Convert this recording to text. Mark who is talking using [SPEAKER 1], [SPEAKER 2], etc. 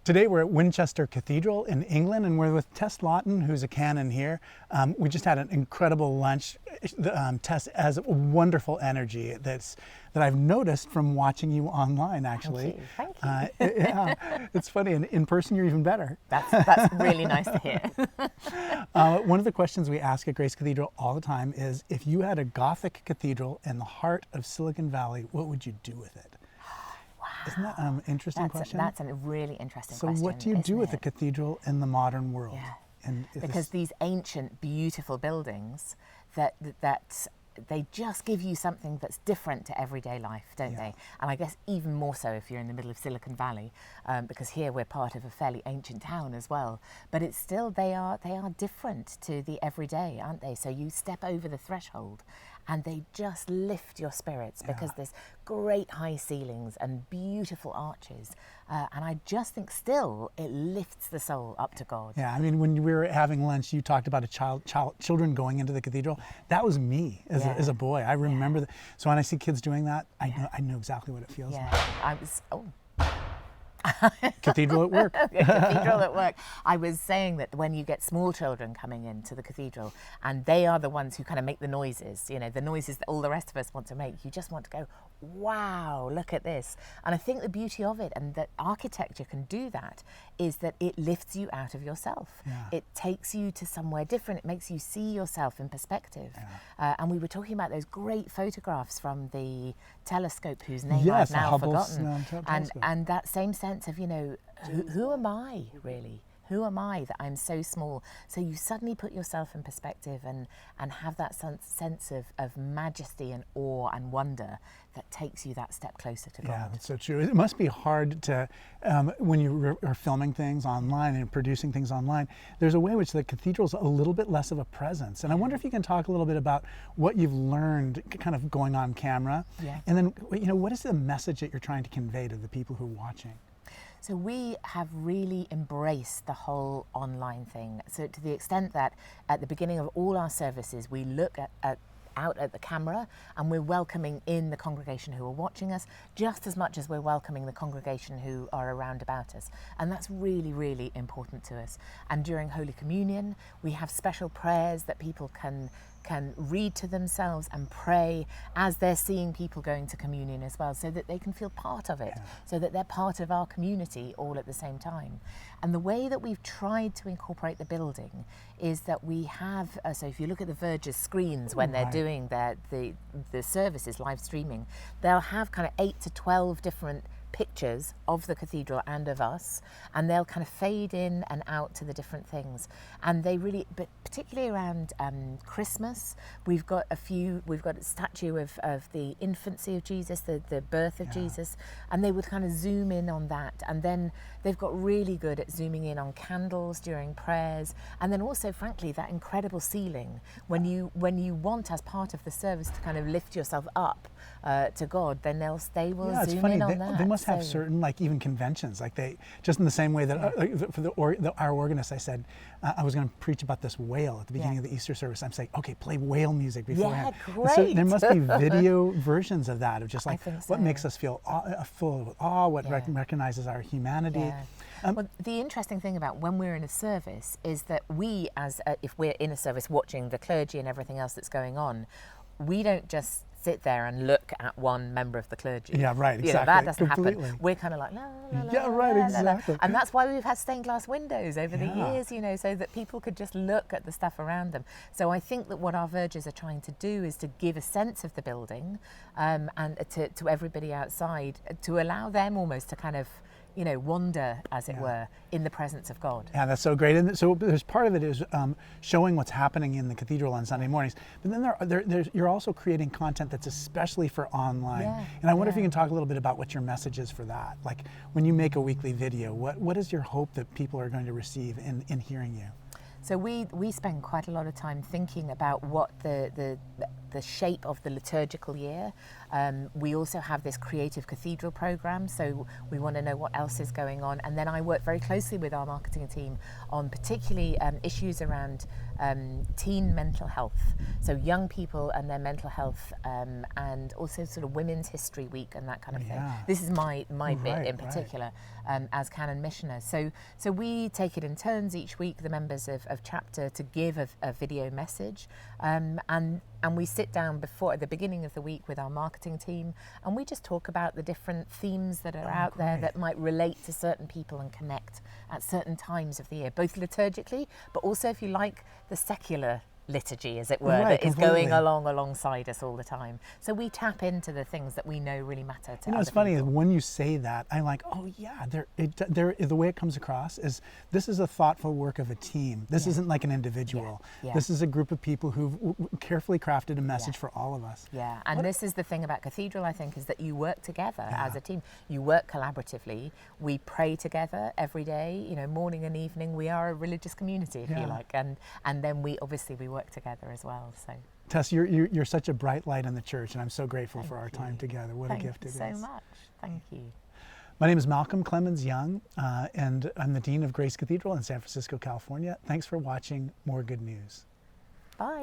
[SPEAKER 1] Today we're at Winchester Cathedral in England, and we're with Tess Lawton, who's a Canon here. We just had an incredible lunch. Tess has a wonderful energy that I've noticed from watching you online, actually.
[SPEAKER 2] Thank you.
[SPEAKER 1] Yeah, it's funny, and in person you're even better.
[SPEAKER 2] That's really nice to hear.
[SPEAKER 1] One of the questions we ask at Grace Cathedral all the time is, if you had a Gothic cathedral in the heart of Silicon Valley, what would you do with it? Isn't that an interesting question?
[SPEAKER 2] That's a really interesting question.
[SPEAKER 1] So what do you do with a cathedral in the modern world?
[SPEAKER 2] Yeah.
[SPEAKER 1] And
[SPEAKER 2] because these ancient, beautiful buildings, that they just give you something that's different to everyday life, don't they? And I guess even more so if you're in the middle of Silicon Valley, because here we're part of a fairly ancient town as well. But it's still, they are different to the everyday, aren't they? So you step over the threshold and they just lift your spirits because there's great high ceilings and beautiful arches. And I just think still it lifts the soul up to God.
[SPEAKER 1] Yeah, I mean, when we were having lunch, you talked about children going into the cathedral. That was me as a boy. I remember that. So when I see kids doing that, I know exactly what it feels like.
[SPEAKER 2] I was,
[SPEAKER 1] Cathedral at work.
[SPEAKER 2] Cathedral at work. I was saying that when you get small children coming into the cathedral and they are the ones who kind of make the noises, you know, the noises that all the rest of us want to make, you just want to go, wow, look at this. And I think the beauty of it, and that architecture can do that, is that it lifts you out of yourself. It takes you to somewhere different. It makes you see yourself in perspective. And we were talking about those great photographs from the telescope whose name I've now forgotten. And that same sense of, you know, who am I really? Who am I that I'm so small? So you suddenly put yourself in perspective and have that sense of majesty and awe and wonder that takes you that step closer to God.
[SPEAKER 1] Yeah, that's so true. It must be hard to, when you are filming things online and producing things online, there's a way in which the cathedral's a little bit less of a presence. And I wonder if you can talk a little bit about what you've learned kind of going on camera. And then, you know, what is the message that you're trying to convey to the people who are watching?
[SPEAKER 2] So we have really embraced the whole online thing. So to the extent that at the beginning of all our services, we look out at the camera and we're welcoming in the congregation who are watching us just as much as we're welcoming the congregation who are around about us. And that's really, really important to us. And during Holy Communion, we have special prayers that people can read to themselves and pray as they're seeing people going to communion as well, so that they can feel part of it, so that they're part of our community all at the same time. And the way that we've tried to incorporate the building is that we have, so if you look at the Verge's screens when they're doing the services, live streaming, they'll have kind of 8 to 12 different pictures of the cathedral and of us, and they'll kind of fade in and out to the different things. And they really, but particularly around Christmas, we've got a statue of the infancy of Jesus, the birth of Jesus, and they would kind of zoom in on that. And then they've got really good at zooming in on candles during prayers, and then also, frankly, that incredible ceiling when you want, as part of the service, to kind of lift yourself up to God, then they will zoom in on that.
[SPEAKER 1] They must have certain, like, even conventions, like they, just in the same way that for our organist, I said I was going to preach about this whale at the beginning of the Easter service. I'm saying, okay, play whale music beforehand.
[SPEAKER 2] Yeah, great.
[SPEAKER 1] So there must be video versions of that, of just like what makes us feel full of awe, what recognizes our humanity.
[SPEAKER 2] Well, the interesting thing about when we're in a service is that we, if we're in a service watching the clergy and everything else that's going on, we don't just sit there and look at one member of the clergy.
[SPEAKER 1] Yeah, right, exactly.
[SPEAKER 2] You know, that doesn't
[SPEAKER 1] Completely.
[SPEAKER 2] happen. We're kind of like, la, la, la,
[SPEAKER 1] yeah, right,
[SPEAKER 2] la,
[SPEAKER 1] exactly.
[SPEAKER 2] La, la. And that's why we've had stained glass windows over the years, you know, so that people could just look at the stuff around them. So I think that what our Verges are trying to do is to give a sense of the building and to everybody outside, to allow them almost to kind of, you know, wander, as it were, in the presence of God.
[SPEAKER 1] Yeah, that's so great. And so there's part of it is showing what's happening in the cathedral on Sunday mornings. But then you're also creating content that's especially for online. And I wonder if you can talk a little bit about what your message is for that. Like, when you make a weekly video, what is your hope that people are going to receive in hearing you?
[SPEAKER 2] So we spend quite a lot of time thinking about what the shape of the liturgical year. We also have this creative cathedral program, so we want to know what else is going on. And then I work very closely with our marketing team on particularly issues around teen mental health, so young people and their mental health, and also sort of Women's History Week and that kind of thing. This is my bit in particular, as Canon missioner. So we take it in turns each week, the members of chapter, to give a video message, and we sit down before at the beginning of the week with our marketing team, and we just talk about the different themes that are out there that might relate to certain people and connect at certain times of the year, both liturgically, but also, if you like, the secular liturgy, as it were, that is going alongside us all the time. So we tap into the things that we know really matter to
[SPEAKER 1] It's funny is when you say that, I'm like, oh yeah, the way it comes across is this is a thoughtful work of a team. This isn't like an individual. This is a group of people who've carefully crafted a message for all of us.
[SPEAKER 2] And this is the thing about Cathedral, I think, is that you work together as a team. You work collaboratively. We pray together every day, you know, morning and evening. We are a religious community, if you like, and then we work together as well. So
[SPEAKER 1] Tess, you're such a bright light in the church, and I'm so grateful for our time together. What a gift it is.
[SPEAKER 2] Thank you so much. Thank you.
[SPEAKER 1] My name is Malcolm Clemens Young, and I'm the Dean of Grace Cathedral in San Francisco, California. Thanks for watching More Good News.
[SPEAKER 2] Bye.